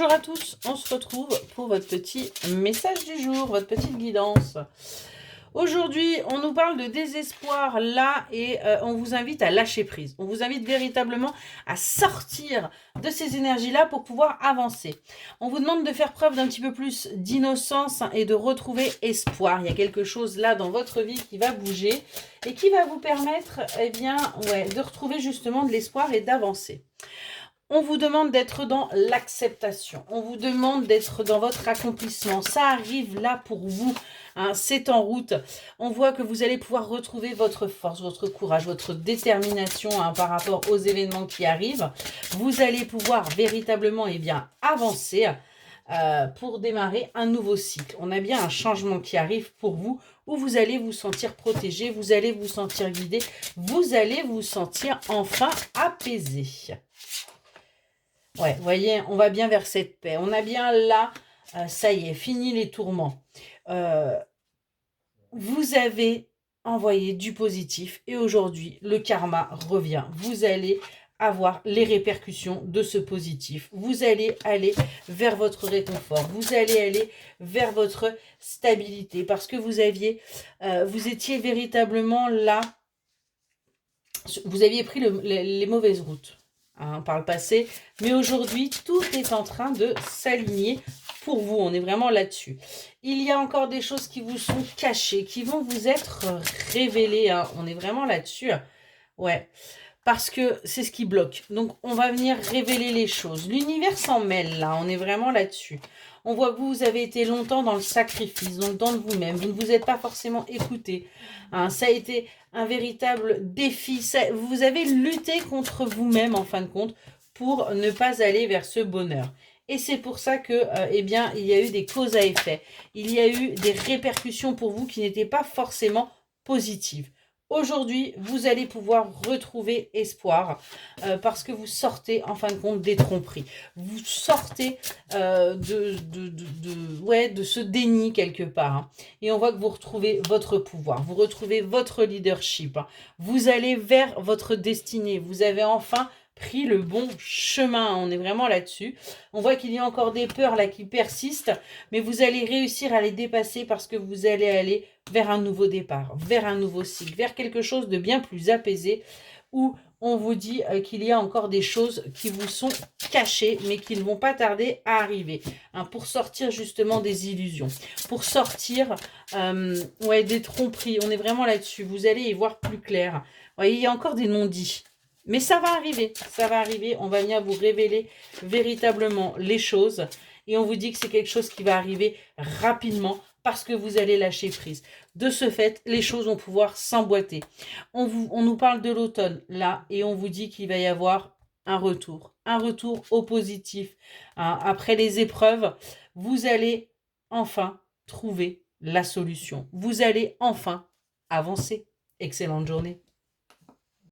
Bonjour à tous, on se retrouve pour votre petit message du jour, votre petite guidance. Aujourd'hui, on nous parle de désespoir là et on vous invite à lâcher prise. On vous invite véritablement à sortir de ces énergies-là pour pouvoir avancer. On vous demande de faire preuve d'un petit peu plus d'innocence et de retrouver espoir. Il y a quelque chose là dans votre vie qui va bouger et qui va vous permettre de retrouver justement de l'espoir et d'avancer. On vous demande d'être dans l'acceptation. On vous demande d'être dans votre accomplissement. Ça arrive là pour vous. Hein, c'est en route. On voit que vous allez pouvoir retrouver votre force, votre courage, votre détermination par rapport aux événements qui arrivent. Vous allez pouvoir véritablement avancer pour démarrer un nouveau cycle. On a bien un changement qui arrive pour vous où vous allez vous sentir protégé, vous allez vous sentir guidé, vous allez vous sentir enfin apaisé. Ouais, vous voyez, on va bien vers cette paix. On a bien là, ça y est, fini les tourments. Vous avez envoyé du positif et aujourd'hui, le karma revient. Vous allez avoir les répercussions de ce positif. Vous allez aller vers votre réconfort. Vous allez aller vers votre stabilité parce que vous étiez véritablement là. Vous aviez pris les mauvaises routes. Par le passé, mais aujourd'hui tout est en train de s'aligner pour vous, on est vraiment là-dessus. Il y a encore des choses qui vous sont cachées, qui vont vous être révélées, on est vraiment là-dessus, ouais, parce que c'est ce qui bloque, donc on va venir révéler les choses, l'univers s'en mêle là, on est vraiment là-dessus. On voit que vous avez été longtemps dans le sacrifice, donc dans vous-même, vous ne vous êtes pas forcément écouté, ça a été un véritable défi. Vous avez lutté contre vous-même en fin de compte pour ne pas aller vers ce bonheur. Et c'est pour ça que, il y a eu des causes à effet. Il y a eu des répercussions pour vous qui n'étaient pas forcément positives. Aujourd'hui, vous allez pouvoir retrouver espoir parce que vous sortez en fin de compte des tromperies. Vous sortez de ce déni quelque part. Et on voit que vous retrouvez votre pouvoir, vous retrouvez votre leadership. Vous allez vers votre destinée. Vous avez enfin pris le bon chemin. On est vraiment là-dessus. On voit qu'il y a encore des peurs là qui persistent, mais vous allez réussir à les dépasser parce que vous allez aller vers un nouveau départ, vers un nouveau cycle, vers quelque chose de bien plus apaisé où on vous dit qu'il y a encore des choses qui vous sont cachées, mais qui ne vont pas tarder à arriver, pour sortir justement des illusions, pour sortir des tromperies. On est vraiment là-dessus. Vous allez y voir plus clair. Vous voyez, il y a encore des non-dits. Mais ça va arriver, on va venir vous révéler véritablement les choses et on vous dit que c'est quelque chose qui va arriver rapidement parce que vous allez lâcher prise. De ce fait, les choses vont pouvoir s'emboîter. On nous parle de l'automne là et on vous dit qu'il va y avoir un retour au positif. Après les épreuves, vous allez enfin trouver la solution. Vous allez enfin avancer. Excellente journée.